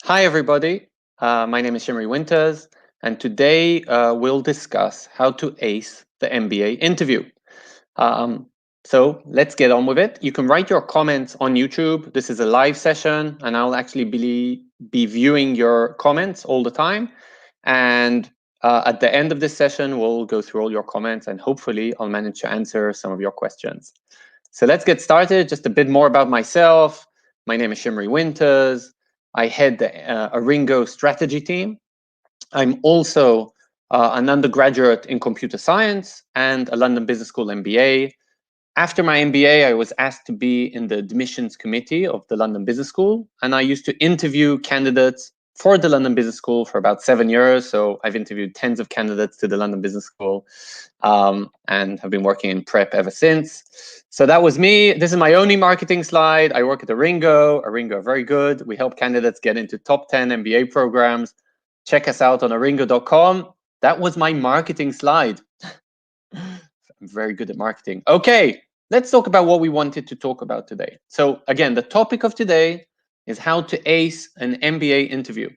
Hi, everybody. My name is Shimri Winters, and today we'll discuss how to ace the MBA interview. So let's get on with it. You can write your comments on YouTube. This is a live session, and I'll actually be viewing your comments all the time. And at the end of this session, we'll go through all your comments, and hopefully I'll manage to answer some of your questions. So let's get started. Just a bit more about myself. My name is Shimri Winters. I head the Aringo strategy team. I'm also an undergraduate in computer science and a London Business School MBA. After my MBA, I was asked to be in the admissions committee of the London Business School, and I used to interview candidates for the London Business School for about 7 years. So I've interviewed tens of candidates to the London Business School and have been working in prep ever since. So that was me. This is my only marketing slide. I work at Aringo. Aringo are very good. We help candidates get into top 10 MBA programs. Check us out on aringo.com. That was my marketing slide. I'm very good at marketing. Okay, let's talk about what we wanted to talk about today. So again, the topic of today is how to ace an MBA interview.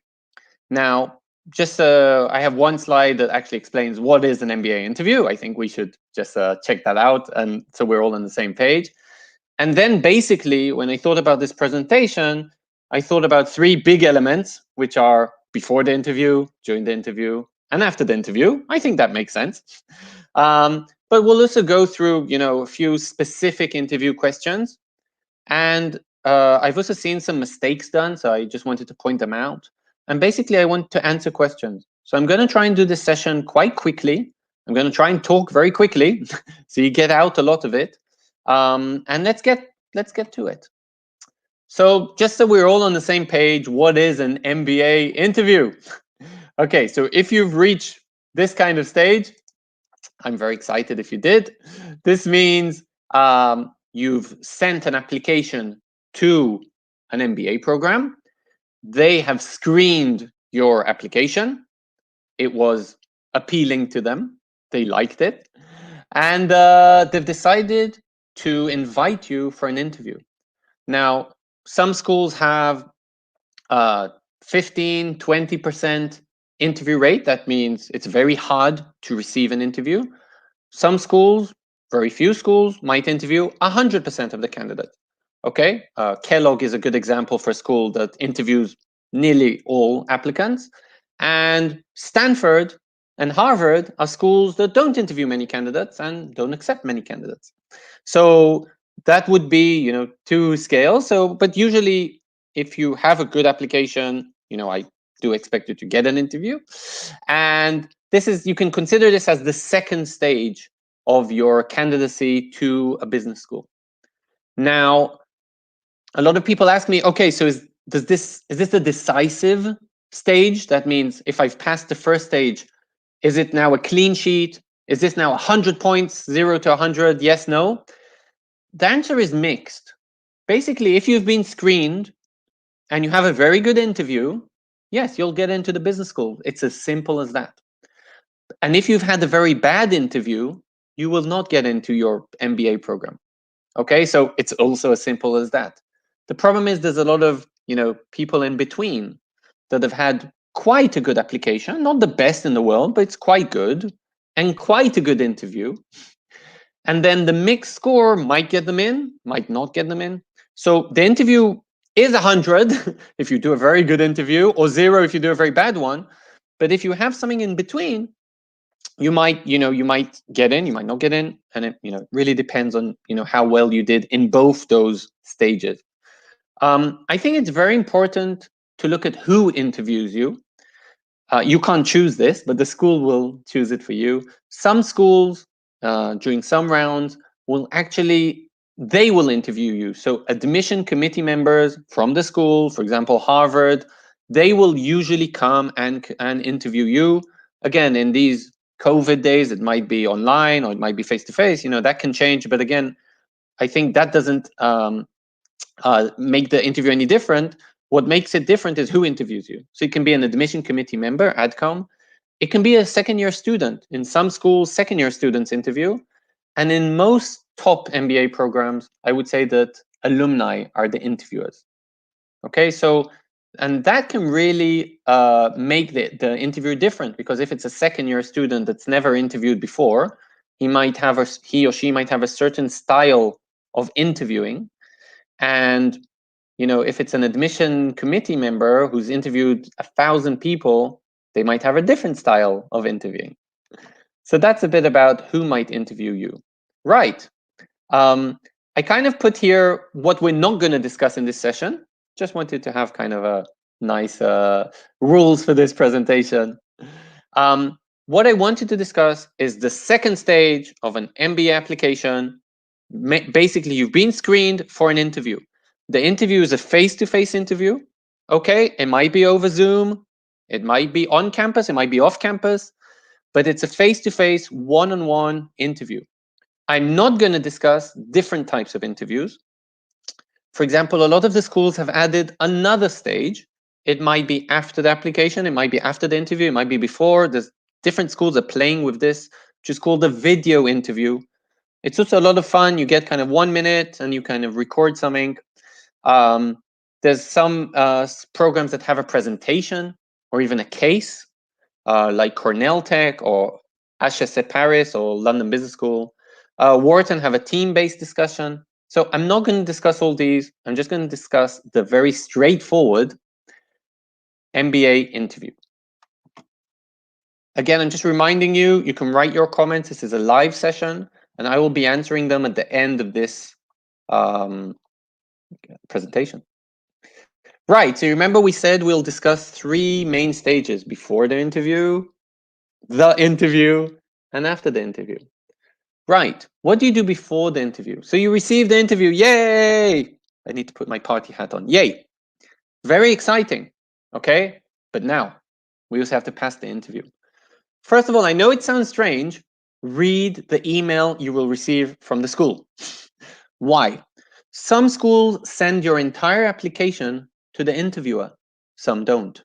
Now, just I have one slide that actually explains what is an MBA interview. I think we should just check that out, and so we're all on the same page. And then basically, when I thought about this presentation, I thought about three big elements, which are before the interview, during the interview, and after the interview. I think that makes sense. But we'll also go through, a few specific interview questions. And I've also seen some mistakes done, so I just wanted to point them out. And basically, I want to answer questions. So I'm going to try and do this session quite quickly. I'm going to try and talk very quickly, so you get out a lot of it. And let's get to it. So just so we're all on the same page, what is an MBA interview? Okay, so if you've reached this kind of stage, I'm very excited if you did. This means you've sent an application to an MBA program. They have screened your application. It was appealing to them. They liked it. And they've decided to invite you for an interview. Now, some schools have 15, 20% interview rate. That means it's very hard to receive an interview. Some schools, very few schools, might interview 100% of the candidates. Okay, Kellogg is a good example for a school that interviews nearly all applicants. And Stanford and Harvard are schools that don't interview many candidates and don't accept many candidates. So that would be, two scales. So, but usually if you have a good application, I do expect you to get an interview. And you can consider this as the second stage of your candidacy to a business school. Now, a lot of people ask me, okay, so is this the decisive stage? That means if I've passed the first stage, is it now a clean sheet? Is this now 100 points, 0 to 100? Yes, no? The answer is mixed. Basically, if you've been screened and you have a very good interview, yes, you'll get into the business school. It's as simple as that. And if you've had a very bad interview, you will not get into your MBA program. Okay, so it's also as simple as that. The problem is there's a lot of people in between that have had quite a good application, not the best in the world, but it's quite good, and quite a good interview. And then the mixed score might get them in, might not get them in. So the interview is 100 if you do a very good interview, or 0 if you do a very bad one. But if you have something in between, you might get in, you might not get in, and it really depends on how well you did in both those stages. I think it's very important to look at who interviews you. You can't choose this, but the school will choose it for you. Some schools during some rounds they will interview you. So admission committee members from the school, for example, Harvard, they will usually come and interview you. Again, in these COVID days, it might be online or it might be face-to-face, that can change. But again, I think that doesn't make the interview any different. What makes it different is who interviews you. So it can be an admission committee member, ADCOM. It can be a second-year student. In some schools, second-year students interview. And in most top MBA programs, I would say that alumni are the interviewers. Okay, so And that can really make the interview different, because if it's a second-year student that's never interviewed before, he or she might have a certain style of interviewing. And if it's an admission committee member who's interviewed 1,000 people, they might have a different style of interviewing. So that's a bit about who might interview you. Right. I kind of put here what we're not going to discuss in this session. Just wanted to have kind of a nice rules for this presentation. What I wanted to discuss is the second stage of an MBA application. Basically, you've been screened for an interview. The interview is a face-to-face interview. Okay, it might be over Zoom, it might be on campus, it might be off campus, but it's a face-to-face, one-on-one interview. I'm not going to discuss different types of interviews. For example, a lot of the schools have added another stage. It might be after the application, it might be after the interview, it might be before. There's different schools are playing with this, which is called the video interview. It's also a lot of fun. You get kind of 1 minute and you kind of record something. There's some programs that have a presentation or even a case, like Cornell Tech or HEC Paris or London Business School. Wharton have a team-based discussion. So I'm not going to discuss all these. I'm just going to discuss the very straightforward MBA interview. Again, I'm just reminding you, you can write your comments. This is a live session, and I will be answering them at the end of this presentation. Right, so remember we said we'll discuss 3 main stages: before the interview, and after the interview. Right, what do you do before the interview? So you receive the interview, yay! I need to put my party hat on, yay! Very exciting, okay? But now, we also have to pass the interview. First of all, I know it sounds strange, read the email you will receive from the school. Why? Some schools send your entire application to the interviewer, some don't.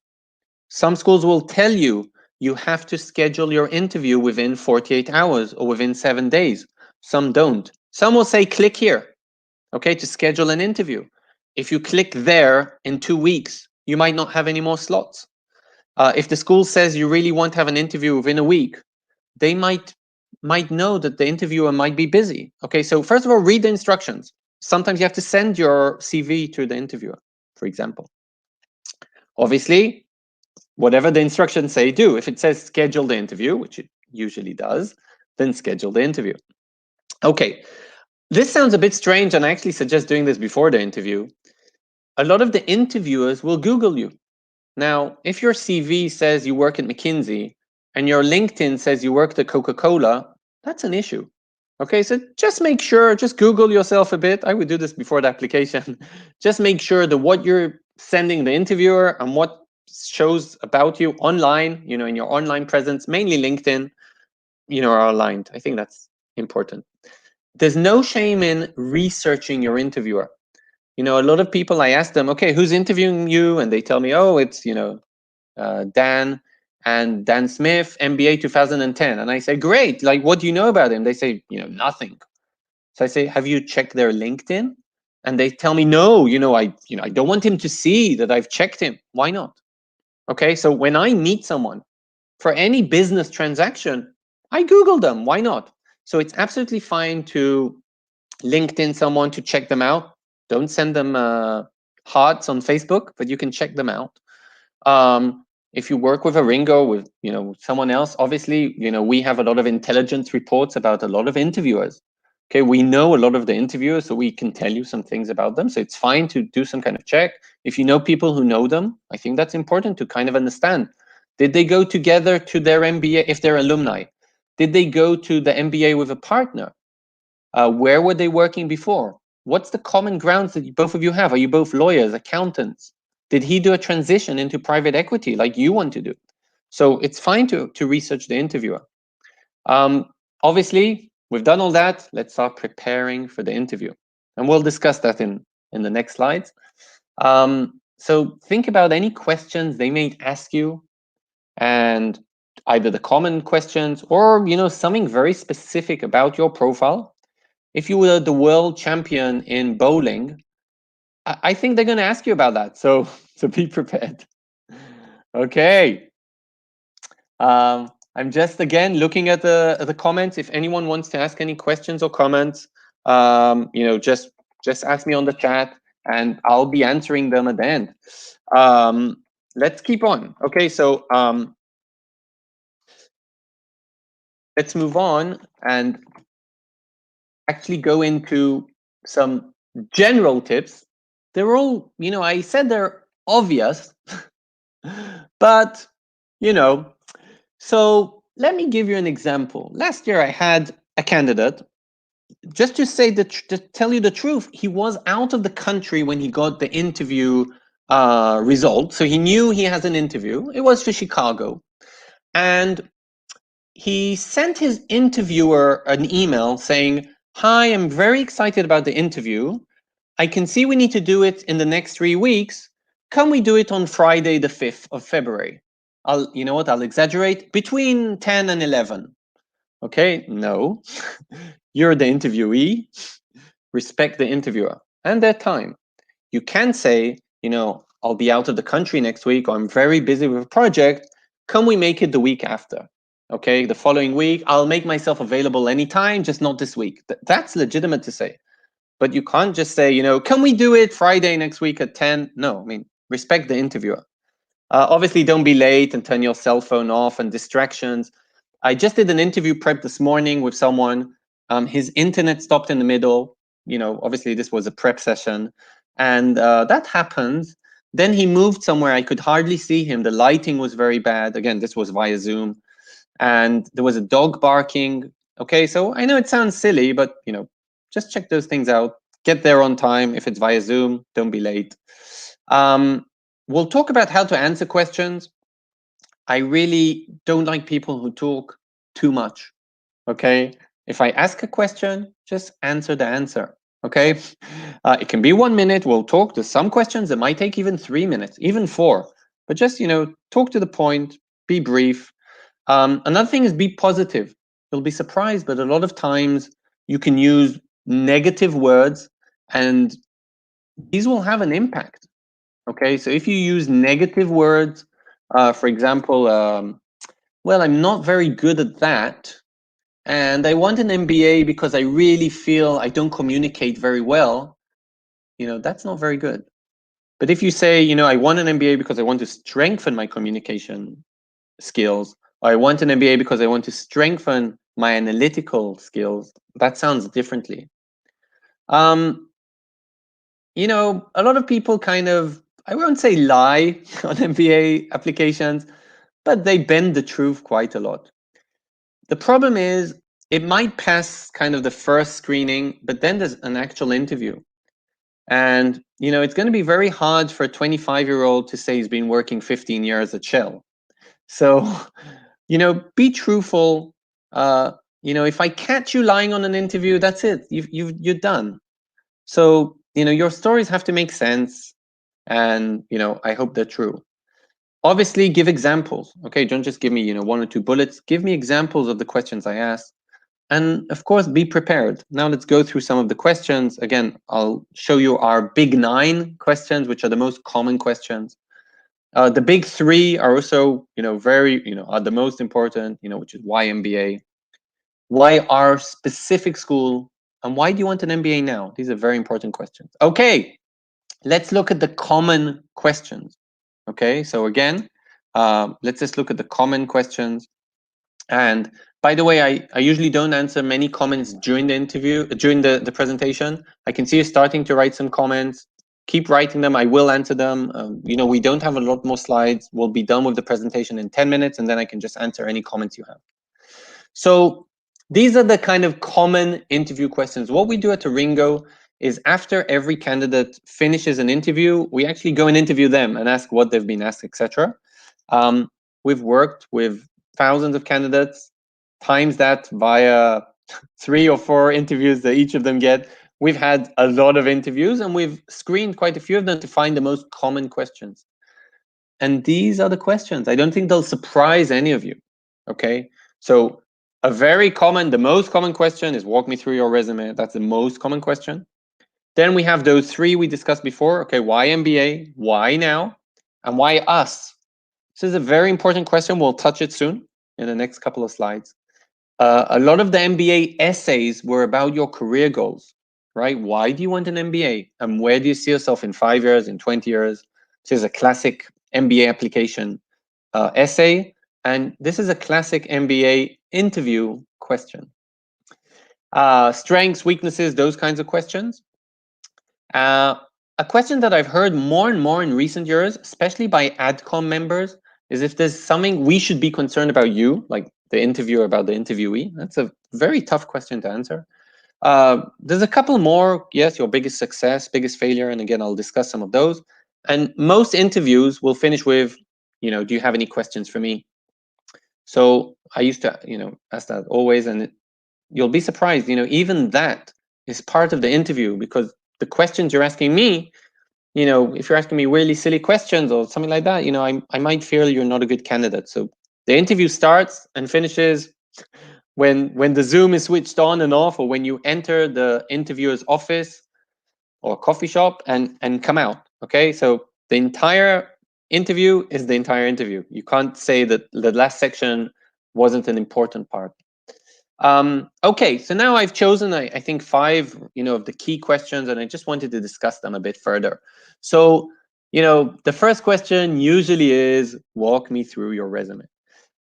Some schools will tell you you have to schedule your interview within 48 hours or within 7 days. Some don't. Some will say, click here, okay, to schedule an interview. If you click there in 2 weeks, you might not have any more slots. If the school says you really want to have an interview within a week, they might know that the interviewer might be busy. Okay, so first of all, read the instructions. Sometimes you have to send your CV to the interviewer, for example. Obviously, whatever the instructions say, do. If it says schedule the interview, which it usually does, then schedule the interview. Okay, this sounds a bit strange, and I actually suggest doing this before the interview. A lot of the interviewers will Google you. Now, if your CV says you work at McKinsey and your LinkedIn says you worked at Coca-Cola, that's an issue. Okay, so just make sure, just Google yourself a bit. I would do this before the application. Just make sure that what you're sending the interviewer and what shows about you online, in your online presence, mainly LinkedIn, are aligned. I think that's important. There's no shame in researching your interviewer. A lot of people, I ask them, okay, who's interviewing you? And they tell me, oh, it's, Dan and Dan Smith, MBA 2010. And I say, great, like, what do you know about him? They say, nothing. So I say, have you checked their LinkedIn? And they tell me, no, I don't want him to see that I've checked him. Why not? Okay, so when I meet someone for any business transaction, I Google them. Why not? So it's absolutely fine to LinkedIn someone to check them out. Don't send them hearts on Facebook, but you can check them out. If you work with a Ringo, with someone else, obviously we have a lot of intelligence reports about a lot of interviewers. Okay, we know a lot of the interviewers, so we can tell you some things about them. So it's fine to do some kind of check. If you know people who know them, I think that's important to kind of understand. Did they go together to their MBA if they're alumni? Did they go to the MBA with a partner? Where were they working before? What's the common grounds that both of you have? Are you both lawyers, accountants? Did he do a transition into private equity like you want to do? So it's fine to research the interviewer. Obviously, we've done all that. Let's start preparing for the interview. And we'll discuss that in the next slides. So think about any questions they may ask you, and either the common questions or something very specific about your profile. If you were the world champion in bowling, I think they're going to ask you about that. So be prepared. Okay. I'm just again looking at the comments. If anyone wants to ask any questions or comments, just ask me on the chat, and I'll be answering them at the end. Let's keep on. Okay, so let's move on and actually go into some general tips. They're all, I said they're obvious, but so let me give you an example. Last year I had a candidate, just to say to tell you the truth, he was out of the country when he got the interview result. So he knew he has an interview. It was for Chicago. And he sent his interviewer an email saying, "Hi, I'm very excited about the interview. I can see we need to do it in the next 3 weeks. Can we do it on Friday, the 5th of February? I'll exaggerate, between 10 and 11. Okay, no. You're the interviewee. Respect the interviewer and their time. You can say, I'll be out of the country next week, or I'm very busy with a project. Can we make it the week after? Okay, the following week, I'll make myself available anytime, just not this week. That's legitimate to say. But you can't just say, can we do it Friday next week at 10? No, I mean, respect the interviewer. Obviously, don't be late and turn your cell phone off and distractions. I just did an interview prep this morning with someone. His internet stopped in the middle. Obviously, this was a prep session. And that happens. Then he moved somewhere. I could hardly see him. The lighting was very bad. Again, this was via Zoom. And there was a dog barking. Okay, so I know it sounds silly, but just check those things out. Get there on time. If it's via Zoom, don't be late. We'll talk about how to answer questions. I really don't like people who talk too much. Okay, if I ask a question, just answer the answer. Okay, it can be 1 minute. We'll talk to some questions that might take even 3 minutes, even 4. But just talk to the point. Be brief. Another thing is be positive. You'll be surprised, but a lot of times you can use negative words, and these will have an impact. Okay, so if you use negative words, for example, well, I'm not very good at that, and I want an MBA because I really feel I don't communicate very well, that's not very good. But if you say, I want an MBA because I want to strengthen my communication skills, or I want an MBA because I want to strengthen my analytical skills, that sounds differently. A lot of people kind of, I won't say lie on MBA applications, but they bend the truth quite a lot. The problem is it might pass kind of the first screening, but then there's an actual interview. And, it's going to be very hard for a 25-year-old to say he's been working 15 years at Shell. So, be truthful. If I catch you lying on an interview, that's it. You're done. So, your stories have to make sense. And, I hope they're true. Obviously, give examples. Okay, don't just give me, 1 or 2 bullets. Give me examples of the questions I asked. And of course, be prepared. Now let's go through some of the questions. Again, I'll show you our big 9 questions, which are the most common questions. The big 3 are also, are the most important, which is why MBA, why our specific school, and why do you want an MBA now? These are very important questions. Okay, let's look at the common questions. Okay, so again, let's just look at the common questions. And by the way, I usually don't answer many comments during the interview, during the presentation. I can see you starting to write some comments. Keep writing them. I will answer them. We don't have a lot more slides. We'll be done with the presentation in 10 minutes, and then I can just answer any comments you have. So these are the kind of common interview questions. What we do at Ringo is after every candidate finishes an interview, we actually go and interview them and ask what they've been asked, etc. We've worked with thousands of candidates, times that via 3 or 4 interviews that each of them get. We've had a lot of interviews, and we've screened quite a few of them to find the most common questions. And these are the questions. I don't think they'll surprise any of you. Okay, so the most common question is walk me through your resume. That's the most common question. Then we have those three we discussed before. Okay, why MBA? Why now? And why us? This is a very important question. We'll touch it soon in the next couple of slides. A lot of the MBA essays were about your career goals, right? Why do you want an MBA? And where do you see yourself in 5 years, in 20 years? This is a classic MBA application essay. And this is a classic MBA interview question. Strengths, weaknesses, those kinds of questions. A question that I've heard more and more in recent years, especially by AdCom members, is if there's something we should be concerned about you, like the interviewer about the interviewee. That's a very tough question to answer. There's a couple more. Yes, your biggest success, biggest failure, and again, I'll discuss some of those. And most interviews will finish with, do you have any questions for me? So I used to, ask that always, and you'll be surprised, even that is part of the interview, because the questions you're asking me, if you're asking me really silly questions or something like that, I might feel you're not a good candidate. So the interview starts and finishes when the Zoom is switched on and off, or when you enter the interviewer's office or coffee shop and come out. Okay, so the entire interview is the entire interview. You can't say that the last section wasn't an important part. Okay, so now I've chosen, I think, 5, of the key questions, and I just wanted to discuss them a bit further. So, the first question usually is, walk me through your resume.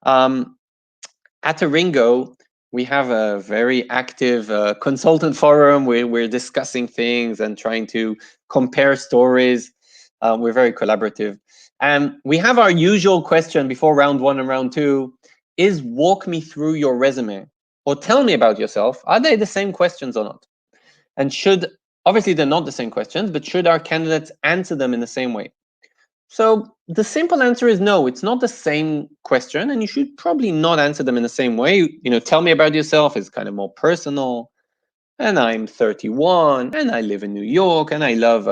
At Ringo, we have a very active consultant forum where we're discussing things and trying to compare stories. We're very collaborative. And we have our usual question before round 1 and round 2 is, walk me through your resume, or tell me about yourself. Are they the same questions or not? And obviously they're not the same questions, but should our candidates answer them in the same way? So the simple answer is no, it's not the same question, and you should probably not answer them in the same way. Tell me about yourself is kind of more personal, and I'm 31, and I live in New York, and I love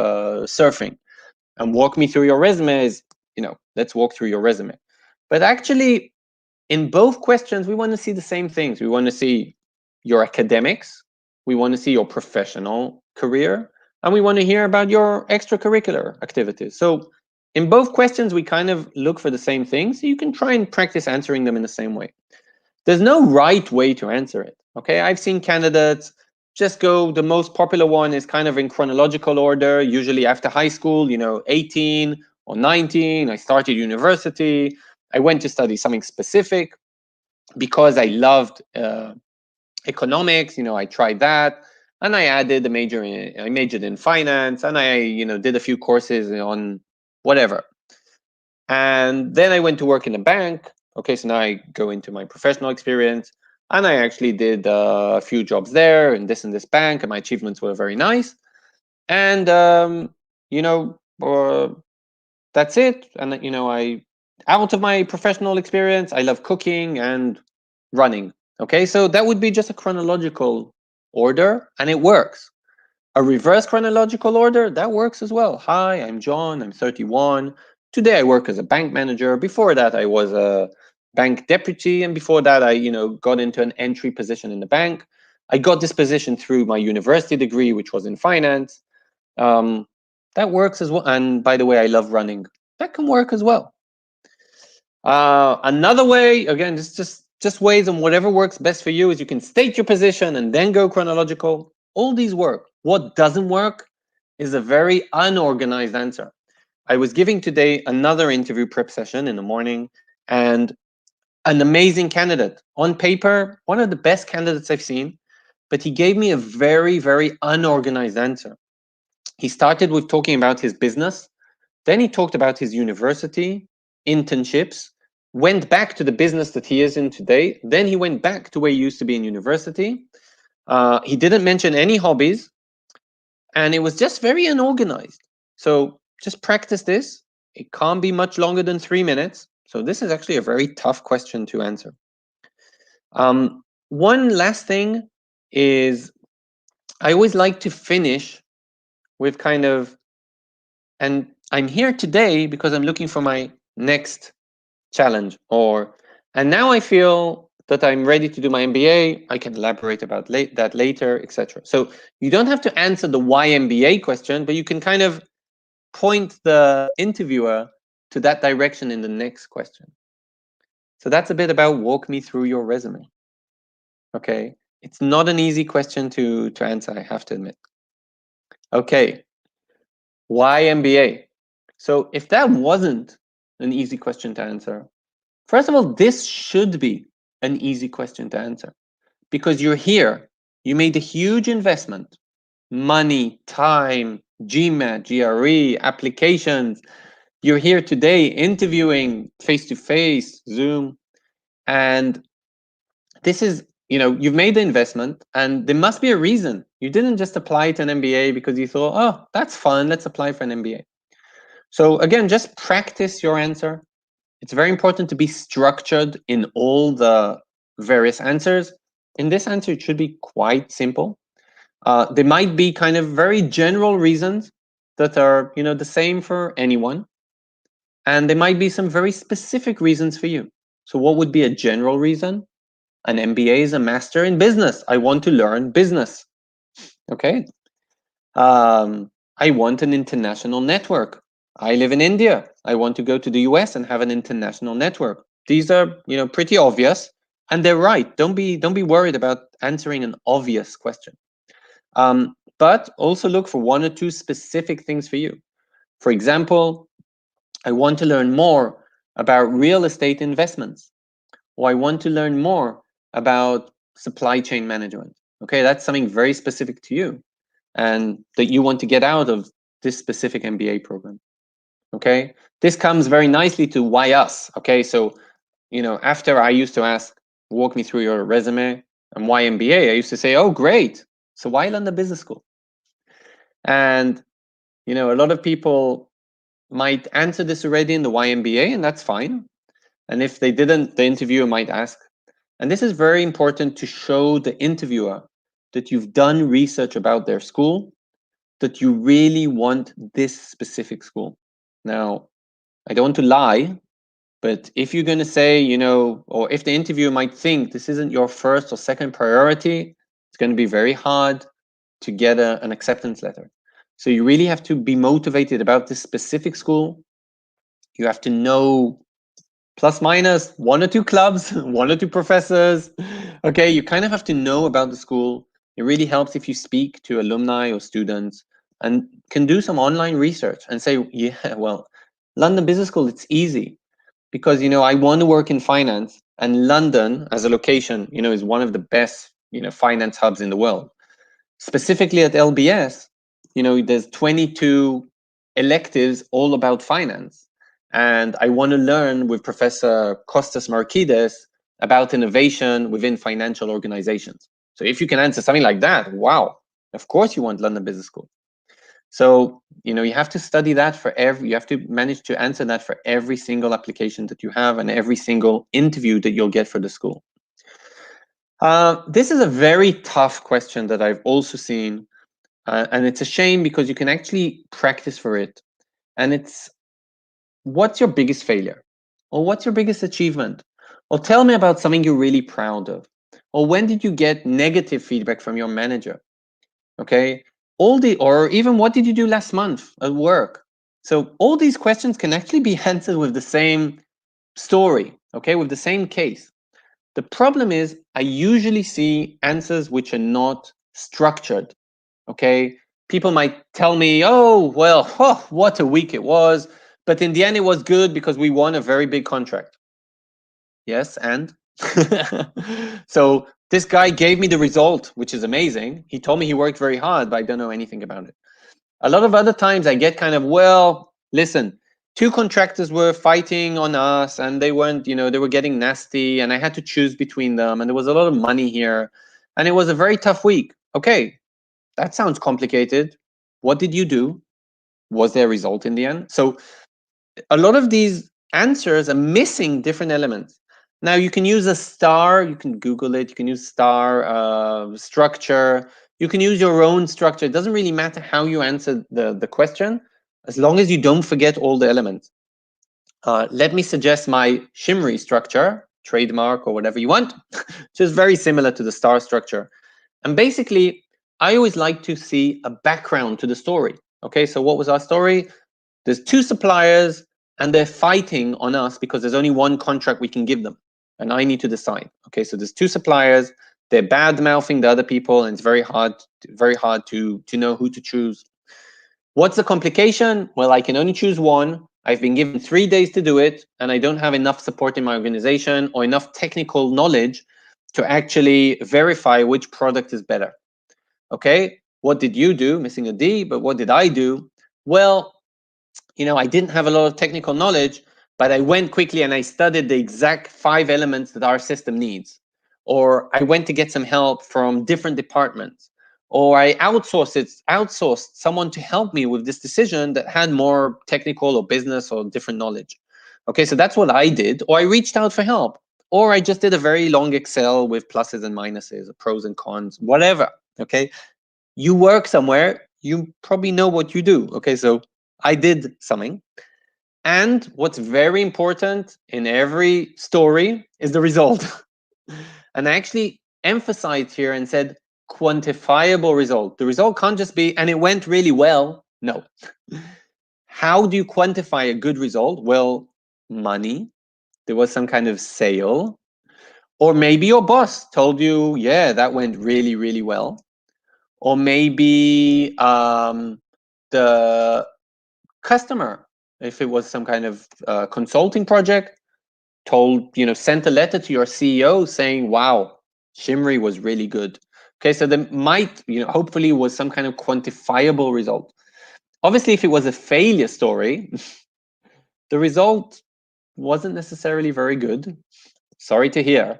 surfing. And walk me through your resume is, let's walk through your resume. But actually, in both questions, we want to see the same things. We want to see your academics, we want to see your professional career, and we want to hear about your extracurricular activities. So in both questions, we kind of look for the same things. So you can try and practice answering them in the same way. There's no right way to answer it. Okay, I've seen candidates just go, the most popular one is kind of in chronological order, usually after high school, 18 or 19, I started university, I went to study something specific because I loved economics, I tried that, and I added I majored in finance, and I, did a few courses on whatever. And then I went to work in a bank. Okay, so now I go into my professional experience, and I actually did a few jobs there in this bank, and my achievements were very nice. And that's it. And I, out of my professional experience, I love cooking and running. Okay, so that would be just a chronological order, and it works. A reverse chronological order, that works as well. Hi, I'm John, I'm 31. Today I work as a bank manager. Before that, I was a bank deputy. And before that, I got into an entry position in the bank. I got this position through my university degree, which was in finance. That works as well. And by the way, I love running. That can work as well. Another way, again, just ways on whatever works best for you, is you can state your position and then go chronological. All these work. What doesn't work is a very unorganized answer. I was giving today another interview prep session in the morning, and an amazing candidate. On paper, one of the best candidates I've seen, but he gave me a very, very unorganized answer. He started with talking about his business, then he talked about his university, internships, went back to the business that he is in today, then he went back to where he used to be in university. He didn't mention any hobbies, and it was just very unorganized. So just practice this. It can't be much longer than 3 minutes. So this is actually a very tough question to answer. One last thing is, I always like to finish with kind of, and I'm here today because I'm looking for my next challenge, and now I feel that I'm ready to do my MBA. I can elaborate about that later, etc. So you don't have to answer the why MBA question, but you can kind of point the interviewer to that direction in the next question. So that's a bit about walk me through your resume. Okay, it's not an easy question to answer, I have to admit. Okay, why MBA? So if that wasn't an easy question to answer, first of all, this should be an easy question to answer because you're here. You made a huge investment, money, time, GMAT, GRE, applications. You're here today interviewing face-to-face, Zoom, and this is, you've made the investment and there must be a reason. You didn't just apply to an MBA because you thought, oh, that's fun, let's apply for an MBA. So again, just practice your answer. It's very important to be structured in all the various answers. In this answer, it should be quite simple. There might be kind of very general reasons that are, the same for anyone. And there might be some very specific reasons for you. So what would be a general reason? An MBA is a master in business. I want to learn business. Okay. I want an international network. I live in India. I want to go to the US and have an international network. These are, pretty obvious, and they're right. Don't be worried about answering an obvious question. But also look for one or two specific things for you. For example, I want to learn more about real estate investments, or I want to learn more about supply chain management. Okay, that's something very specific to you and that you want to get out of this specific MBA program. Okay, this comes very nicely to why us. Okay, so after I used to ask, walk me through your resume and why MBA, I used to say, oh great, so why London Business School? And a lot of people might answer this already in the why MBA, and that's fine. And if they didn't, the interviewer might ask. And this is very important to show the interviewer that you've done research about their school, that you really want this specific school. Now, I don't want to lie, but if you're going to say, or if the interviewer might think this isn't your first or second priority, it's going to be very hard to get an acceptance letter. So you really have to be motivated about this specific school. You have to know plus minus one or two clubs, one or two professors. Okay, you kind of have to know about the school. It really helps if you speak to alumni or students and can do some online research and say, yeah, well, London Business School, it's easy because, I want to work in finance, and London as a location, is one of the best, finance hubs in the world. Specifically at LBS, there's 22 electives all about finance. And I want to learn with Professor Kostas Markides about innovation within financial organizations. So if you can answer something like that, wow, of course you want London Business School. So, you have to study that you have to manage to answer that for every single application that you have and every single interview that you'll get for the school. This is a very tough question that I've also seen, and it's a shame because you can actually practice for it. And it's, what's your biggest failure? Or what's your biggest achievement? Or tell me about something you're really proud of. Or when did you get negative feedback from your manager? Okay, or even what did you do last month at work? So all these questions can actually be answered with the same story, okay, with the same case. The problem is I usually see answers which are not structured, okay? People might tell me, oh, well, what a week it was, but in the end it was good because we won a very big contract. Yes, and? So this guy gave me the result, which is amazing. He told me he worked very hard, but I don't know anything about it. A lot of other times I get kind of, well, listen, two contractors were fighting on us and they weren't, they were getting nasty and I had to choose between them and there was a lot of money here and it was a very tough week. Okay, that sounds complicated. What did you do? Was there a result in the end? So a lot of these answers are missing different elements. Now you can use a star, you can Google it, you can use star structure, you can use your own structure. It doesn't really matter how you answer the question, as long as you don't forget all the elements. Let me suggest my Shimri structure. trademark or whatever you want, just very similar to the star structure. And basically, I always like to see a background to the story. Okay, so what was our story? There's two suppliers and they're fighting on us because there's only one contract we can give them. And I need to decide. Okay, so there's two suppliers, they're bad mouthing the other people, and it's very hard to know who to choose. What's the complication? Well, I can only choose one. I've been given 3 days to do it, and I don't have enough support in my organization or enough technical knowledge to actually verify which product is better. Okay, what did you do? Missing a D, but what did I do? Well, I didn't have a lot of technical knowledge, but I went quickly and I studied the exact 5 elements that our system needs. Or I went to get some help from different departments. Or I outsourced someone to help me with this decision that had more technical or business or different knowledge. Okay, so that's what I did. Or I reached out for help. Or I just did a very long Excel with pluses and minuses, pros and cons, whatever. Okay, you work somewhere, you probably know what you do. Okay, so I did something. And what's very important in every story is the result. And I actually emphasized here and said quantifiable result. The result can't just be, and it went really well. No. How do you quantify a good result? Well, money. There was some kind of sale. Or maybe your boss told you, yeah, that went really, really well. Or maybe the customer, if it was some kind of consulting project, sent a letter to your CEO saying, wow, Shimri was really good. Okay, so there might, hopefully was some kind of quantifiable result. Obviously, if it was a failure story, the result wasn't necessarily very good. Sorry to hear.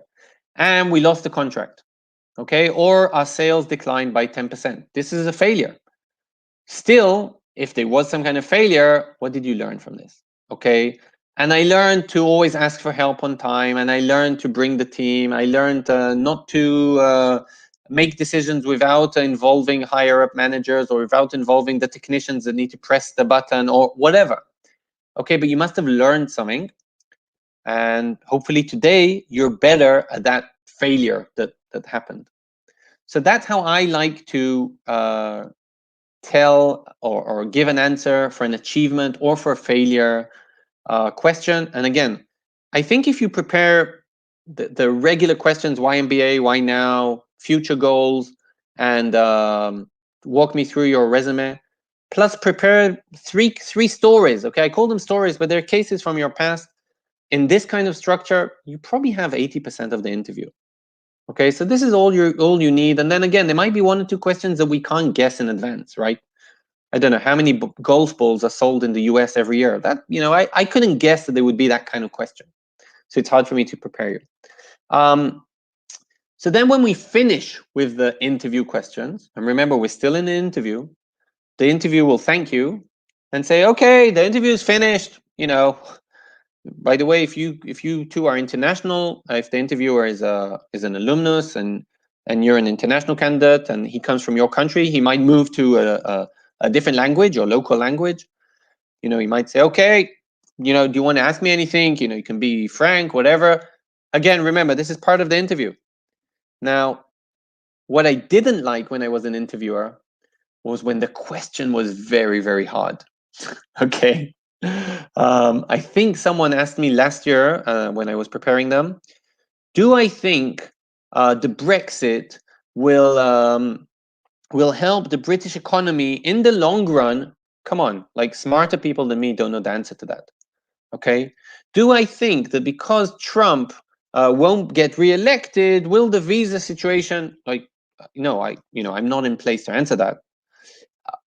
And we lost the contract. Okay, or our sales declined by 10%. This is a failure. Still, if there was some kind of failure, what did you learn from this? Okay, and I learned to always ask for help on time, and I learned to bring the team. I learned not to make decisions without involving higher up managers or without involving the technicians that need to press the button or whatever. Okay, but you must have learned something, and hopefully today you're better at that failure that happened. So that's how I like to tell or give an answer for an achievement or for a failure question. And again, I think if you prepare the regular questions, why MBA, why now, future goals, and walk me through your resume, plus prepare three stories. Okay, I call them stories, but they're cases from your past. In this kind of structure, you probably have 80% of the interview. Okay, so this is all you need. And then again, there might be 1 or 2 questions that we can't guess in advance, right? I don't know how many golf balls are sold in the US every year. That, I couldn't guess that there would be that kind of question. So it's hard for me to prepare you. So then when we finish with the interview questions, and remember, we're still in the interview will thank you and say, okay, the interview is finished. By the way, if you two are international, if the interviewer is an alumnus and you're an international candidate and he comes from your country, he might move to a different language or local language. He might say, okay, do you want to ask me anything? You can be frank, whatever. Again, remember, this is part of the interview. Now, what I didn't like when I was an interviewer was when the question was very, very hard. Okay. I think someone asked me last year when I was preparing them, do I think the Brexit will help the British economy in the long run? Come on, like smarter people than me don't know the answer to that. Okay. Do I think that because Trump won't get reelected, will the visa situation, I'm not in place to answer that.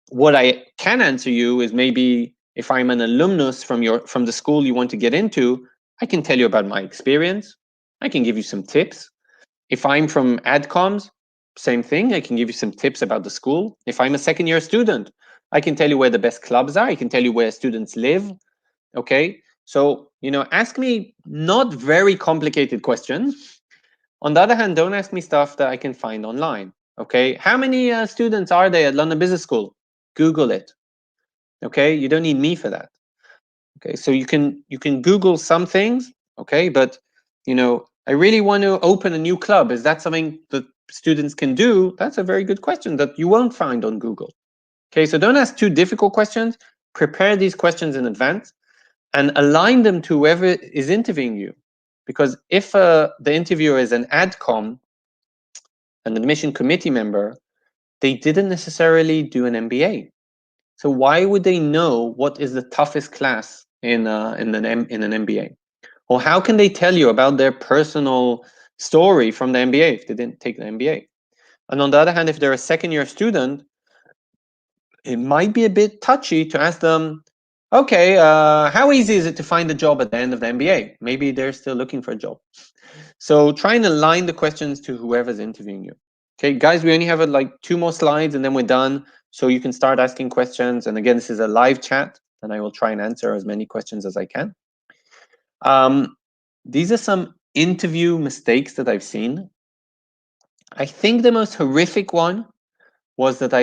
What I can answer you is maybe if I'm an alumnus from the school you want to get into, I can tell you about my experience. I can give you some tips. If I'm from AdComs, same thing. I can give you some tips about the school. If I'm a second-year student, I can tell you where the best clubs are. I can tell you where students live. Okay, so ask me not very complicated questions. On the other hand, don't ask me stuff that I can find online. Okay, how many students are there at London Business School? Google it. Okay, you don't need me for that. Okay, so you can Google some things. Okay, but I really want to open a new club. Is that something that students can do? That's a very good question that you won't find on Google. Okay, so don't ask too difficult questions. Prepare these questions in advance and align them to whoever is interviewing you. Because if the interviewer is an ADCOM, an admission committee member, they didn't necessarily do an MBA. So why would they know what is the toughest class in an MBA? Or how can they tell you about their personal story from the MBA if they didn't take the MBA? And on the other hand, if they're a second-year student, it might be a bit touchy to ask them, okay, how easy is it to find a job at the end of the MBA? Maybe they're still looking for a job. So try and align the questions to whoever's interviewing you. Okay, guys, we only have like 2 more slides and then we're done. So you can start asking questions. And again, this is a live chat and I will try and answer as many questions as I can. These are some interview mistakes that I've seen. I think the most horrific one was that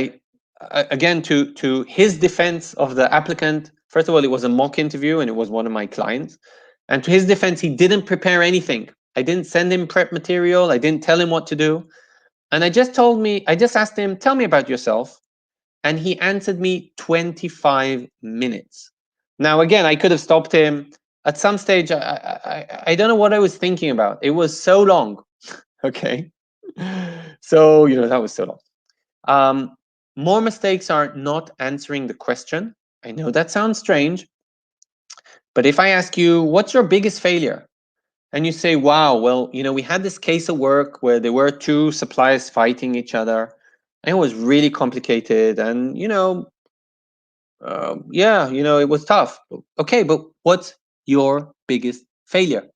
again, to his defense of the applicant, first of all, it was a mock interview and it was one of my clients. And to his defense, he didn't prepare anything. I didn't send him prep material. I didn't tell him what to do. And I just asked him, tell me about yourself. And he answered me 25 minutes. Now, again, I could have stopped him. At some stage, I don't know what I was thinking about. It was so long. Okay. So, that was so long. More mistakes are not answering the question. I know that sounds strange, but if I ask you, what's your biggest failure? And you say, wow, well, we had this case of work where there were 2 suppliers fighting each other. And it was really complicated. And, yeah, it was tough. Okay, but what's your biggest failure?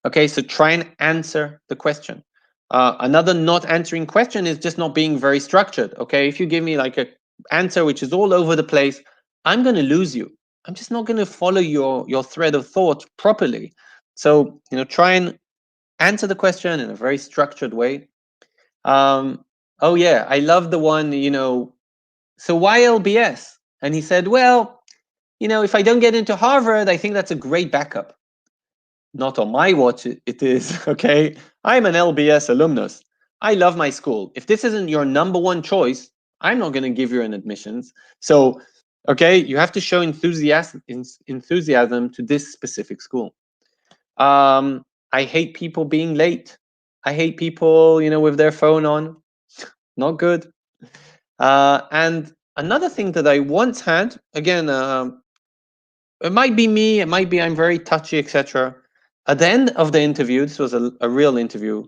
Okay, so try and answer the question. Another not answering question is just not being very structured. Okay, if you give me like an answer which is all over the place, I'm going to lose you. I'm just not going to follow your thread of thought properly. So, try and answer the question in a very structured way. Oh yeah, I love the one, so why LBS? And he said, well, if I don't get into Harvard, I think that's a great backup. Not on my watch, it is, okay? I'm an LBS alumnus. I love my school. If this isn't your number one choice, I'm not going to give you an admissions. So, okay, you have to show enthusiasm to this specific school. I hate people being late. I hate people, with their phone on. Not good. And another thing that I once had, again, it might be me, it might be I'm very touchy, etc. At the end of the interview, this was a real interview,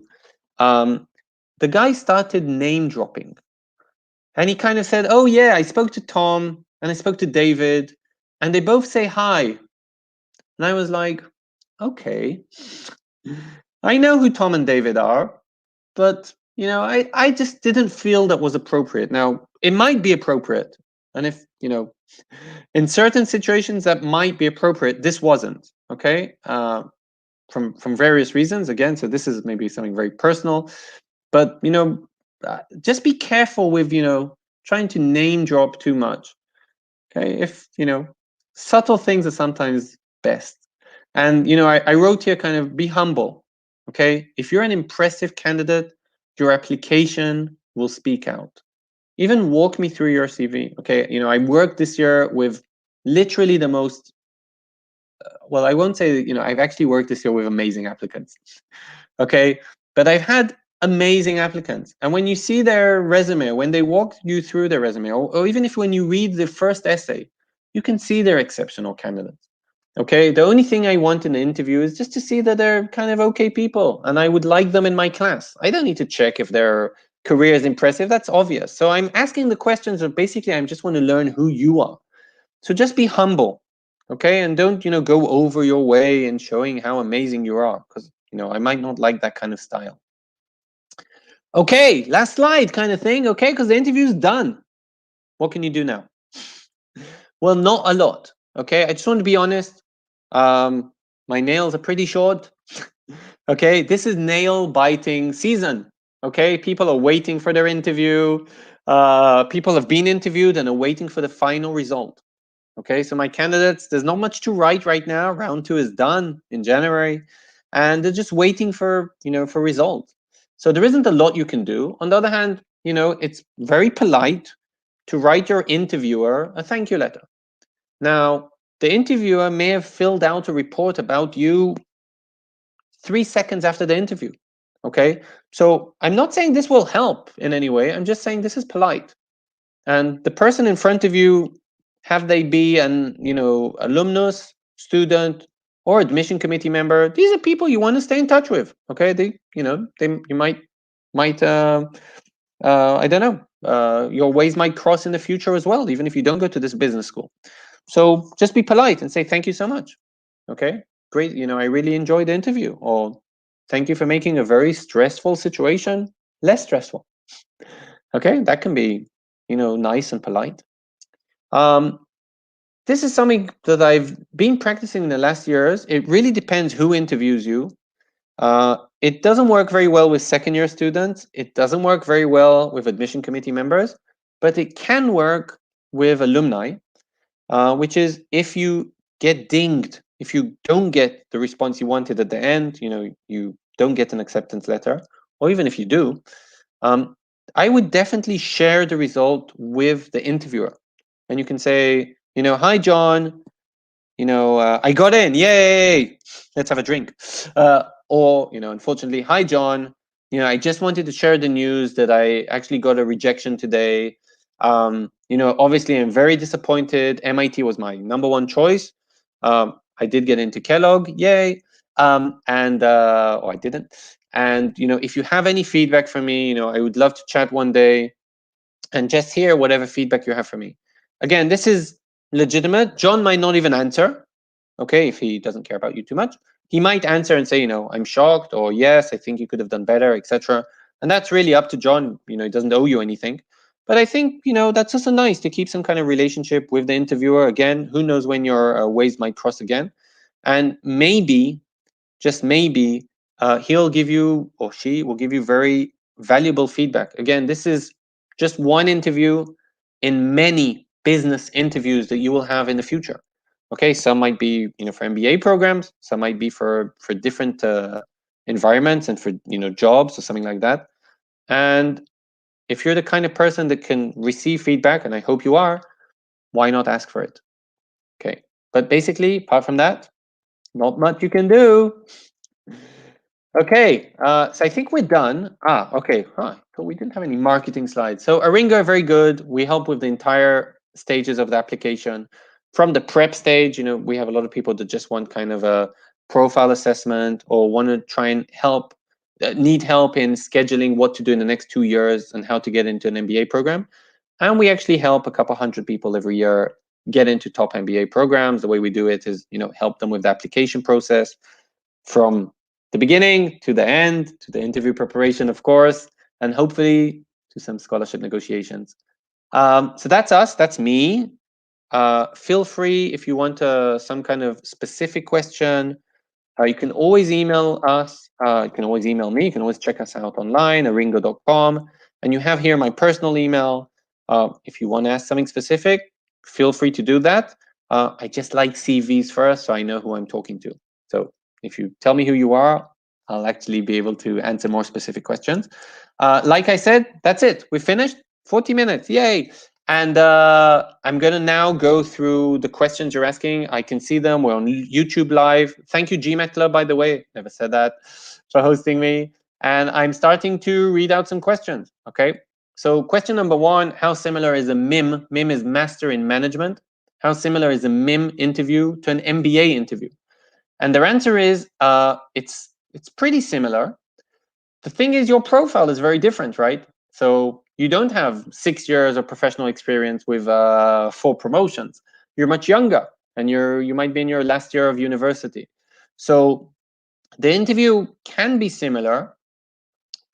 the guy started name dropping. And he kind of said, oh yeah, I spoke to Tom and I spoke to David and they both say hi. And I was like, okay, I know who Tom and David are, but I just didn't feel that was appropriate. Now, it might be appropriate. And if, in certain situations that might be appropriate, this wasn't, okay? From various reasons, again, so this is maybe something very personal, but, just be careful with, trying to name drop too much, okay? If, subtle things are sometimes best. And, I wrote here kind of be humble, okay? If you're an impressive candidate, your application will speak out. Even walk me through your CV, okay? I worked this year with literally the most, well, I won't say, I've actually worked this year with amazing applicants, okay? But I've had amazing applicants. And when you see their resume, when they walk you through their resume, or even if when you read the first essay, you can see they're exceptional candidates. Okay, the only thing I want in the interview is just to see that they're kind of okay people and I would like them in my class. I don't need to check if their career is impressive. That's obvious. So I'm asking the questions of basically, I just want to learn who you are. So just be humble, okay? And don't, go over your way and showing how amazing you are because, I might not like that kind of style. Okay, last slide kind of thing, okay? Because the interview's done. What can you do now? Well, not a lot, okay? I just want to be honest. My nails are pretty short. Okay, this is nail biting season. Okay, people are waiting for their interview. People have been interviewed and are waiting for the final result. Okay, so my candidates, there's not much to write right now. Round 2 is done in January. and they're just waiting for, for results. So there isn't a lot you can do. On the other hand, it's very polite to write your interviewer a thank you letter. Now, the interviewer may have filled out a report about you 3 seconds after the interview. Okay, so I'm not saying this will help in any way. I'm just saying this is polite. And the person in front of you, have they be an alumnus, student, or admission committee member, these are people you want to stay in touch with. Okay, you might I don't know, your ways might cross in the future as well, even if you don't go to this business school. So just be polite and say thank you so much. Okay, great. I really enjoyed the interview. Or thank you for making a very stressful situation less stressful. Okay, that can be, nice and polite. This is something that I've been practicing in the last years. It really depends who interviews you. It doesn't work very well with second-year students. It doesn't work very well with admission committee members, but it can work with alumni, which is if you get dinged, if you don't get the response you wanted at the end, you don't get an acceptance letter, or even if you do, I would definitely share the result with the interviewer. And you can say, hi, John, I got in, yay, let's have a drink. Or, unfortunately, hi, John, I just wanted to share the news that I actually got a rejection today. Obviously, I'm very disappointed. MIT was my #1 choice. I did get into Kellogg, yay. Or I didn't. And, if you have any feedback for me, I would love to chat one day and just hear whatever feedback you have for me. Again, this is legitimate. John might not even answer, okay, if he doesn't care about you too much. He might answer and say, I'm shocked, or yes, I think you could have done better, etc. And that's really up to John. He doesn't owe you anything. But I think, that's also nice to keep some kind of relationship with the interviewer. Again, who knows when your ways might cross again. And maybe, just maybe, he'll give you, or she will give you, very valuable feedback. Again, this is just one interview in many business interviews that you will have in the future. Okay, some might be for MBA programs, some might be for different environments and for jobs or something like that. And if you're the kind of person that can receive feedback, and I hope you are, why not ask for it? Okay, but basically, apart from that, not much you can do. Okay, so I think we're done. Okay, so we didn't have any marketing slides. So Aringa, very good. We help with the entire stages of the application. From the prep stage, we have a lot of people that just want kind of a profile assessment or want to try and need help in scheduling what to do in the next 2 years and how to get into an MBA program. And we actually help a couple hundred people every year get into top MBA programs. The way we do it is, help them with the application process from the beginning to the end, to the interview preparation, of course, and hopefully to some scholarship negotiations. So that's us, that's me. Feel free if you want some kind of specific question. You can always email us. You can always email me. You can always check us out online, aringo.com. And you have here my personal email. If you want to ask something specific, feel free to do that. I just like CVs first, so I know who I'm talking to. So if you tell me who you are, I'll actually be able to answer more specific questions. Like I said, that's it. We finished. 40 minutes. Yay. And I'm going to now go through the questions you're asking. I can see them. We're on YouTube Live. Thank you, GMAT Club, by the way. Never said that, for hosting me. And I'm starting to read out some questions. Okay. So question number 1, how similar is a MIM? MIM is Master in Management. How similar is a MIM interview to an MBA interview? And their answer is it's pretty similar. The thing is, your profile is very different, right? So you don't have 6 years of professional experience with 4 promotions. You're much younger, and you might be in your last year of university. So the interview can be similar.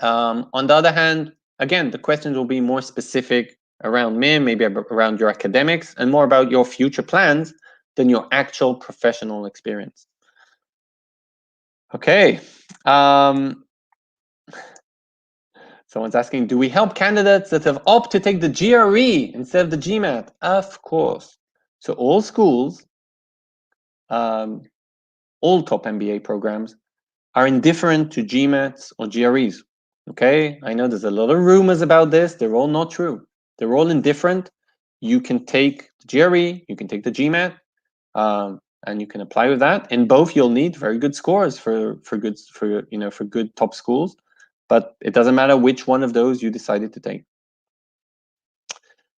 On the other hand, again, the questions will be more specific around MIM, maybe around your academics, and more about your future plans than your actual professional experience. Okay. Someone's asking, do we help candidates that have opted to take the GRE instead of the GMAT? Of course. So all schools, all top MBA programs, are indifferent to GMATs or GREs. Okay, I know there's a lot of rumors about this. They're all not true. They're all indifferent. You can take the GRE, you can take the GMAT, and you can apply with that. In both, you'll need very good scores for good top schools. But it doesn't matter which one of those you decided to take.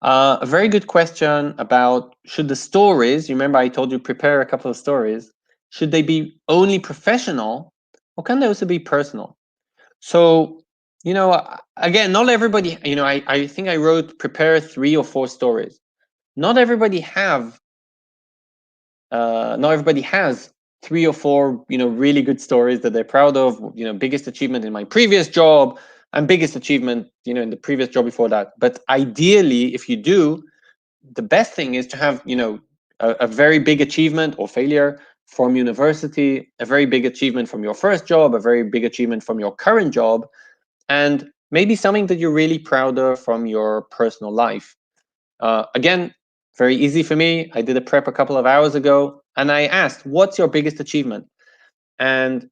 A very good question about, should the stories, you remember I told you prepare a couple of stories, should they be only professional or can they also be personal? So, again, not everybody, I think I wrote prepare 3 or 4 stories. Not everybody has 3 or 4, really good stories that they're proud of, biggest achievement in my previous job and biggest achievement, in the previous job before that. But ideally, if you do, the best thing is to have, a very big achievement or failure from university, a very big achievement from your first job, a very big achievement from your current job, and maybe something that you're really proud of from your personal life. Again, very easy for me. I did a prep a couple of hours ago, and I asked, what's your biggest achievement? And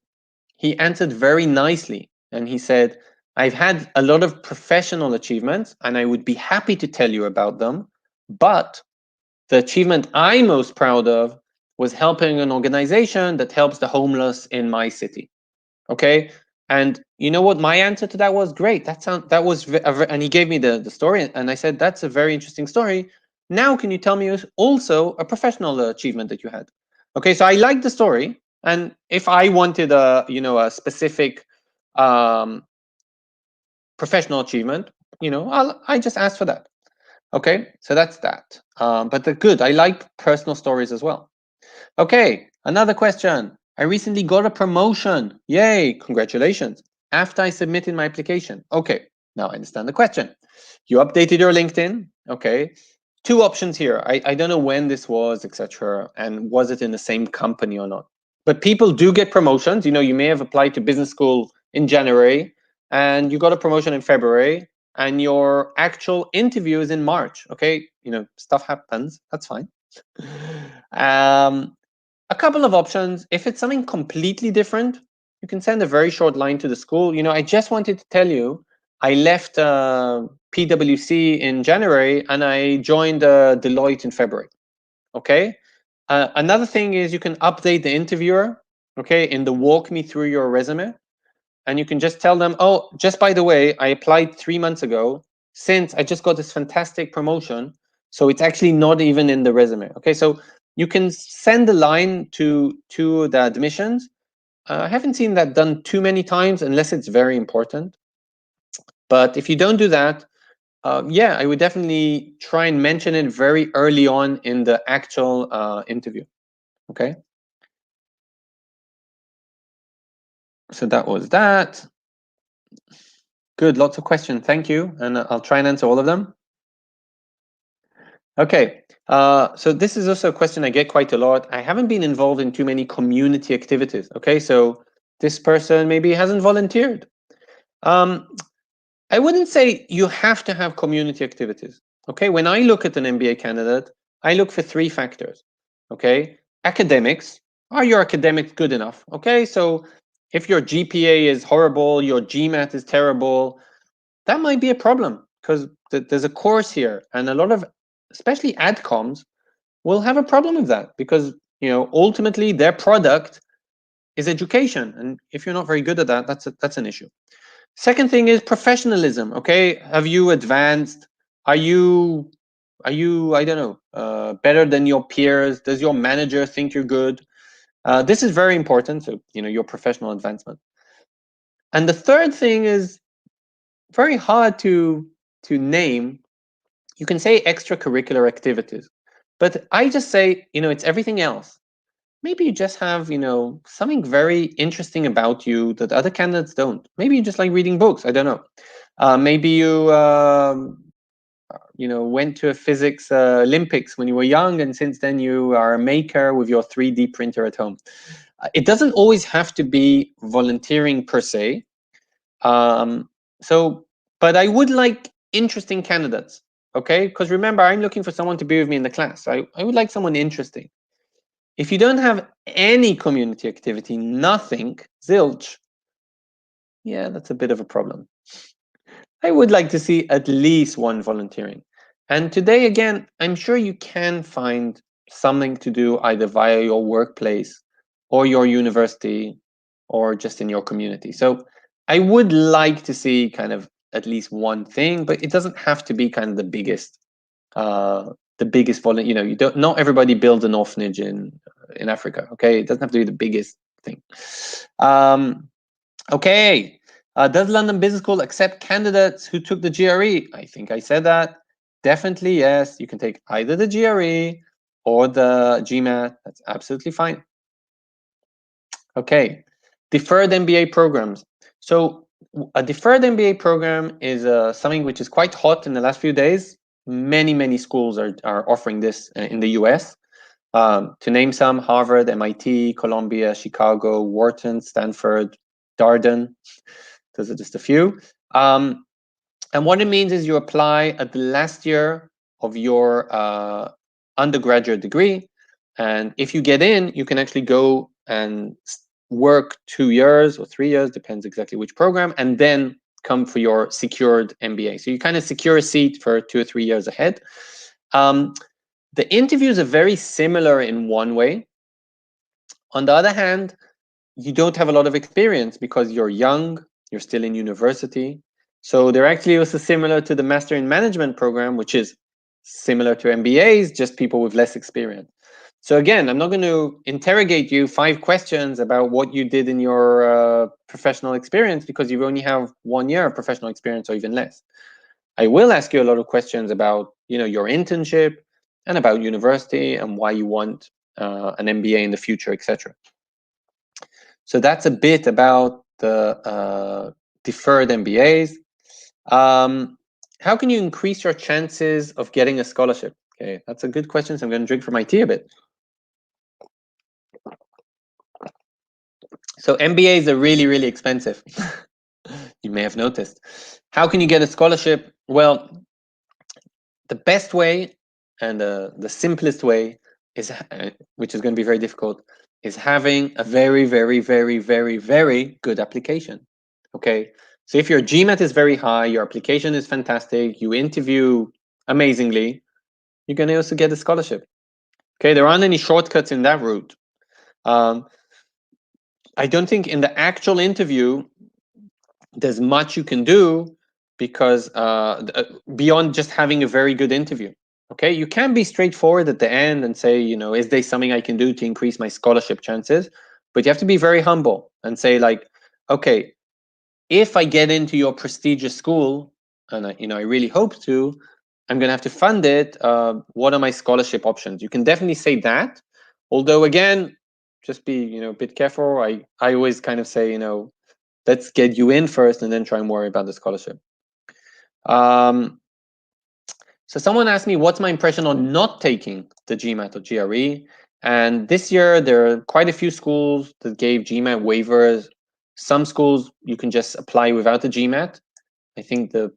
he answered very nicely. And he said, I've had a lot of professional achievements, and I would be happy to tell you about them. But the achievement I'm most proud of was helping an organization that helps the homeless in my city. Okay. And you know what my answer to that was? Great. And he gave me the story, and I said, that's a very interesting story. Now, can you tell me also a professional achievement that you had? Okay. So I like the story. And if I wanted a specific professional achievement, I just ask for that. Okay. So that's that. But they're good. I like personal stories as well. Okay, another question. I recently got a promotion. Yay, congratulations. After I submitted my application. Okay, now I understand the question. You updated your LinkedIn. Okay, 2 options here. I don't know when this was, etc. And was it in the same company or not? But people do get promotions. You may have applied to business school in January and you got a promotion in February and your actual interview is in March. Okay, stuff happens. That's fine. A couple of options. If it's something completely different, you can send a very short line to the school. I just wanted to tell you, I left PwC in January and I joined Deloitte in February. Okay. Another thing is you can update the interviewer. Okay, in the walk me through your resume, and you can just tell them, oh, just by the way, I applied 3 months ago. Since I just got this fantastic promotion, so it's actually not even in the resume. Okay, so you can send a line to the admissions. I haven't seen that done too many times unless it's very important. But if you don't do that, yeah, I would definitely try and mention it very early on in the actual interview. Okay. So that was that. Good, lots of questions. Thank you, and I'll try and answer all of them. Okay, so this is also a question I get quite a lot. I haven't been involved in too many community activities. Okay, so this person maybe hasn't volunteered. I wouldn't say you have to have community activities. Okay, when I look at an MBA candidate, I look for 3 factors. Okay, academics. Are your academics good enough? Okay, so if your GPA is horrible, your GMAT is terrible, that might be a problem because there's a course here, and a lot of, especially adcoms, will have a problem with that because ultimately their product is education, and if you're not very good at that, that's an issue. Second thing is professionalism. Okay, have you advanced? Are you I don't know, better than your peers? Does your manager think you're good? This is very important. So your professional advancement. And the third thing is very hard to name. You can say extracurricular activities, but I just say it's everything else. Maybe you just have something very interesting about you that other candidates don't. Maybe you just like reading books. I don't know. Maybe you went to a physics Olympics when you were young, and since then you are a maker with your 3D printer at home. It doesn't always have to be volunteering per se. But I would like interesting candidates. Okay, because remember, I'm looking for someone to be with me in the class. I would like someone interesting. If you don't have any community activity, nothing, zilch, yeah, that's a bit of a problem. I would like to see at least one volunteering. And today, again, I'm sure you can find something to do either via your workplace or your university or just in your community. So I would like to see kind of at least one thing, but it doesn't have to be kind of the biggest volunteer. You know, you don't. Not everybody builds an orphanage in Africa. Okay, it doesn't have to be the biggest thing. Okay. Does London Business School accept candidates who took the GRE? I think I said that. Definitely yes. You can take either the GRE or the GMAT. That's absolutely fine. Okay. Deferred MBA programs. So a deferred MBA program is something which is quite hot in the last few days. Many schools are offering this in the US. To name some, Harvard, MIT, Columbia, Chicago, Wharton, Stanford, Darden. Those are just a few. And what it means is you apply at the last year of your undergraduate degree. And if you get in, you can actually go and work 2 years or 3 years, depends exactly which program, and then come for your secured MBA. So you kind of secure a seat for 2 or 3 years ahead. The interviews are very similar in one way. On the other hand, you don't have a lot of experience because you're young, you're still in university. So they're actually also similar to the Master in Management program, which is similar to MBAs, just people with less experience. So again, I'm not going to interrogate you 5 questions about what you did in your professional experience because you only have 1 year of professional experience or even less. I will ask you a lot of questions about, you know, your internship and about university and why you want an MBA in the future, etc. So that's a bit about the deferred MBAs. How can you increase your chances of getting a scholarship? Okay, that's a good question. So I'm going to drink from my tea a bit. So MBAs are really expensive. You may have noticed. How can you get a scholarship? Well, the best way and the simplest way is, which is going to be very difficult, is having a very good application. Okay, so if your GMAT is very high, your application is fantastic, you interview amazingly, you're going to also get a scholarship. Okay, there aren't any shortcuts in that route. I don't think in the actual interview there's much you can do because beyond just having a very good interview. Okay, you can be straightforward at the end and say, you know, is there something I can do to increase my scholarship chances? But you have to be very humble and say, like, okay, if I get into your prestigious school, and I really hope to, I'm going to have to fund it. What are my scholarship options? You can definitely say that. Although, again, just be a bit careful. I always kind of say, let's get you in first and then try and worry about the scholarship. So someone asked me, what's my impression on not taking the GMAT or GRE? And this year, there are quite a few schools that gave GMAT waivers. Some schools, you can just apply without the GMAT. I think the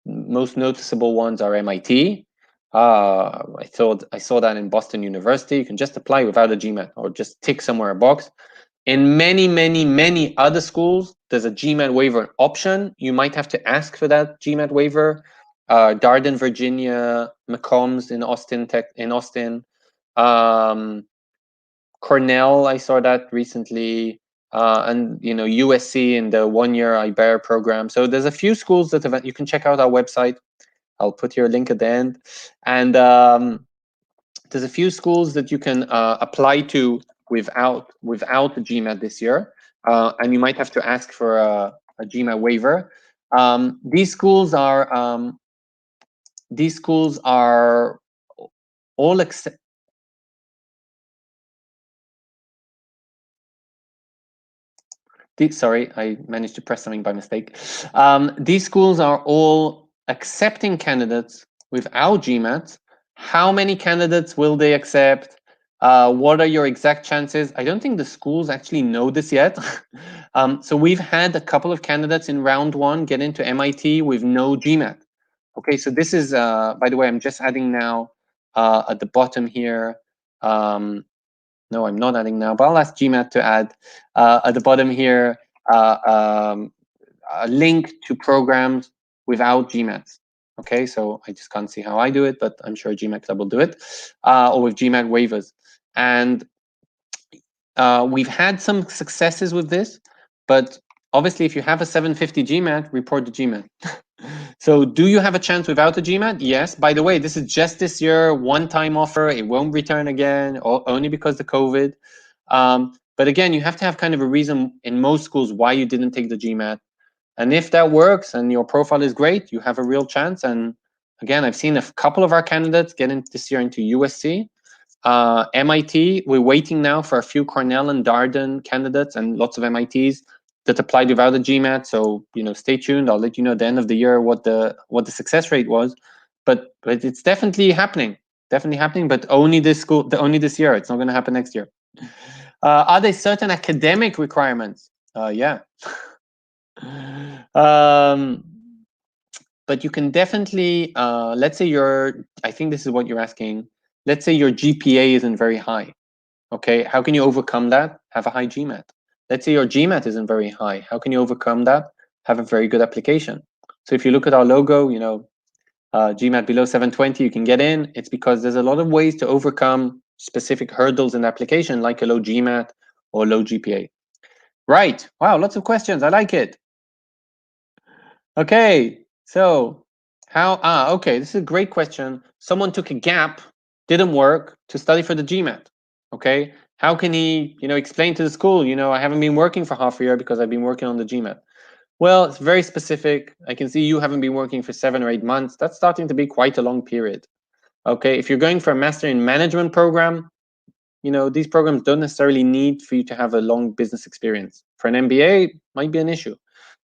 most noticeable ones are MIT. I saw that in Boston University. You can just apply without a GMAT or just tick somewhere a box. In many other schools, there's a GMAT waiver option. You might have to ask for that GMAT waiver. Darden, Virginia, McCombs in Austin. Cornell, I saw that recently. And USC in the 1-year IBER program. So there's a few schools that have, you can check out our website. I'll put your link at the end. And there's a few schools that you can apply to without the GMAT this year, and you might have to ask for a GMAT waiver. These schools are all accept. Sorry, I managed to press something by mistake. These schools are all accepting candidates without GMAT. How many candidates will they accept? What are your exact chances? I don't think the schools actually know this yet. So we've had a couple of candidates in round 1 get into MIT with no GMAT. Okay, so this is, by the way, I'm just adding now at the bottom here, No, I'm not adding now, but I'll ask GMAT to add at the bottom here a link to programs without GMATs. Okay, so I just can't see how I do it, but I'm sure GMAT Club will do it, or with GMAT waivers. And we've had some successes with this, but obviously if you have a 750 GMAT, report the GMAT. So do you have a chance without a GMAT? Yes. By the way, this is just this year, one-time offer. It won't return again, only because of COVID. But again, you have to have kind of a reason in most schools why you didn't take the GMAT. And if that works and your profile is great, you have a real chance. And again, I've seen a couple of our candidates get in this year into USC. MIT, we're waiting now for a few Cornell and Darden candidates and lots of MITs that applied without a GMAT. So, stay tuned. I'll let you know at the end of the year what the success rate was. But it's definitely happening. But only this year. It's not going to happen next year. Are there certain academic requirements? Yeah. But you can definitely, let's say I think this is what you're asking. Let's say your GPA isn't very high. Okay, how can you overcome that? Have a high GMAT. Let's say your GMAT isn't very high. How can you overcome that? Have a very good application. So if you look at our logo, GMAT below 720, you can get in. It's because there's a lot of ways to overcome specific hurdles in the application, like a low GMAT or low GPA. Right. Wow, lots of questions. I like it. Okay, so okay, this is a great question. Someone took a gap, didn't work, to study for the GMAT. Okay, how can he, explain to the school, I haven't been working for half a year because I've been working on the GMAT? Well, it's very specific. I can see you haven't been working for 7 or 8 months. That's starting to be quite a long period. Okay, if you're going for a master in management program, these programs don't necessarily need for you to have a long business experience. For an MBA, might be an issue.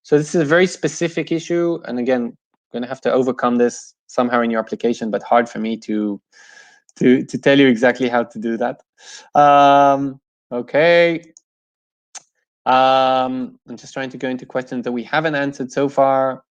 So this is a very specific issue. And again, we're going to have to overcome this somehow in your application, but hard for me to tell you exactly how to do that. Okay. I'm just trying to go into questions that we haven't answered so far.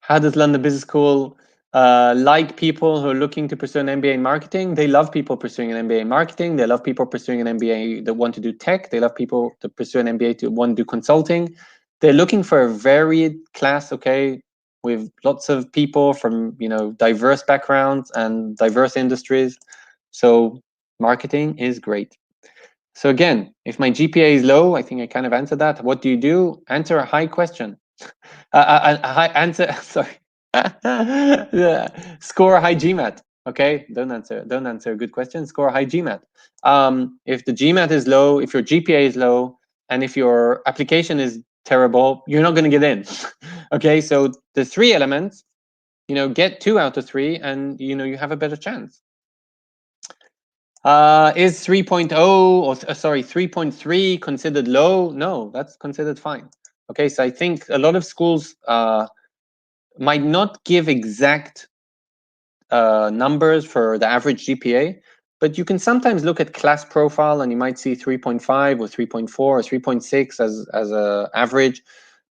How does London Business School like people who are looking to pursue an MBA in marketing? They love people pursuing an MBA in marketing. They love people pursuing an MBA that want to do tech. They love people to pursue an MBA to want to do consulting. They're looking for a varied class, okay, with lots of people from, diverse backgrounds and diverse industries. So marketing is great. So again, if my GPA is low, I think I kind of answered that. What do you do? Answer a high question. A high answer, sorry. Yeah. Score a high GMAT. Okay, don't answer a good question. Score a high GMAT. If the GMAT is low, if your GPA is low, and if your application is terrible, you're not going to get in. Okay, so the 3 elements, get 2 out of 3, and you have a better chance. Is 3.0 or 3.3 considered low? No, that's considered fine. Okay, so I think a lot of schools might not give exact numbers for the average GPA, but you can sometimes look at class profile and you might see 3.5 or 3.4 or 3.6 as a average.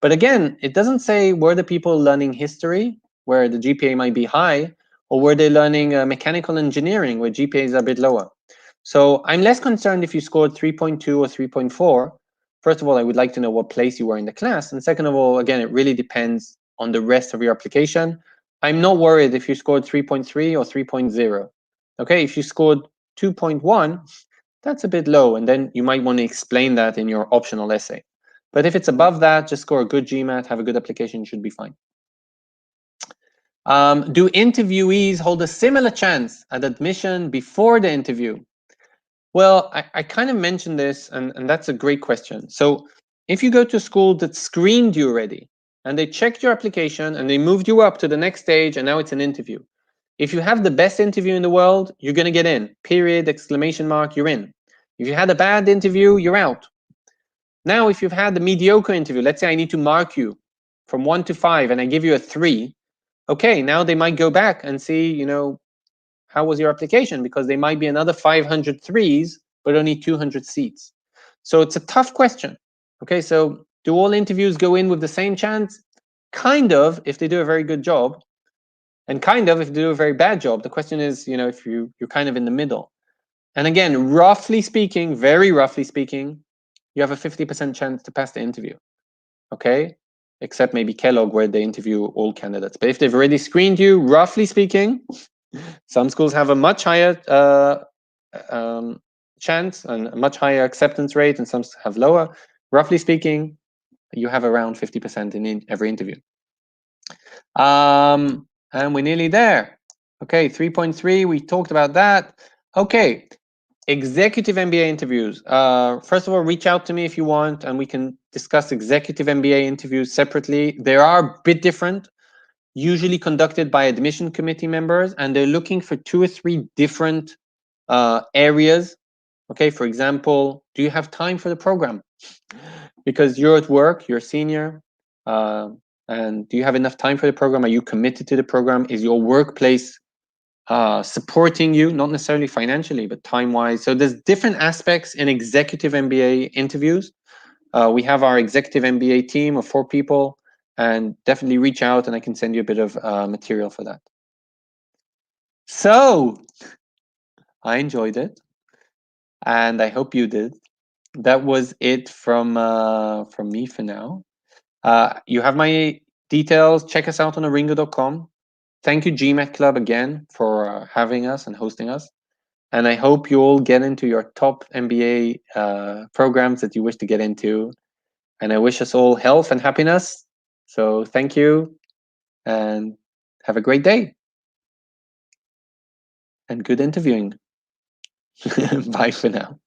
But again, it doesn't say were the people learning history, where the GPA might be high, or were they learning mechanical engineering, where GPAs are a bit lower. So I'm less concerned if you scored 3.2 or 3.4. First of all, I would like to know what place you were in the class. And second of all, again, it really depends on the rest of your application. I'm not worried if you scored 3.3 or 3.0. Okay, if you scored 2.1, that's a bit low. And then you might want to explain that in your optional essay. But if it's above that, just score a good GMAT, have a good application, you should be fine. Do interviewees hold a similar chance at admission before the interview? Well, I kind of mentioned this, and that's a great question. So if you go to a school that screened you already, and they checked your application, and they moved you up to the next stage, and now it's an interview. If you have the best interview in the world, you're going to get in. Period, exclamation mark, you're in. If you had a bad interview, you're out. Now, if you've had a mediocre interview, let's say I need to mark you from 1 to 5, and I give you a 3, okay, now they might go back and see, how was your application? Because there might be another 500 threes, but only 200 seats. So it's a tough question. Okay, so do all interviews go in with the same chance? Kind of, if they do a very good job, and kind of if they do a very bad job. The question is, if you're kind of in the middle. And again, roughly speaking, very roughly speaking, you have a 50% chance to pass the interview. Okay? Except maybe Kellogg, where they interview all candidates. But if they've already screened you, roughly speaking, some schools have a much higher chance and a much higher acceptance rate, and some have lower. Roughly speaking, you have around 50% in every interview. And we're nearly there. Okay, 3.3, we talked about that. Okay, executive MBA interviews. First of all, reach out to me if you want, and we can discuss executive MBA interviews separately. They are a bit different, usually conducted by admission committee members, and they're looking for 2 or 3 different areas. Okay, for example, do you have time for the program? Because you're at work, you're a senior, and do you have enough time for the program? Are you committed to the program? Is your workplace supporting you, not necessarily financially, but time-wise? So there's different aspects in executive MBA interviews. We have our executive MBA team of 4 people, and definitely reach out and I can send you a bit of material for that. So I enjoyed it, and I hope you did. That was it from me for now. You have my details. Check us out on aringo.com. Thank you, GMAT Club, again for having us and hosting us. And I hope you all get into your top MBA programs that you wish to get into. And I wish us all health and happiness. So thank you and have a great day. And good interviewing. Bye for now.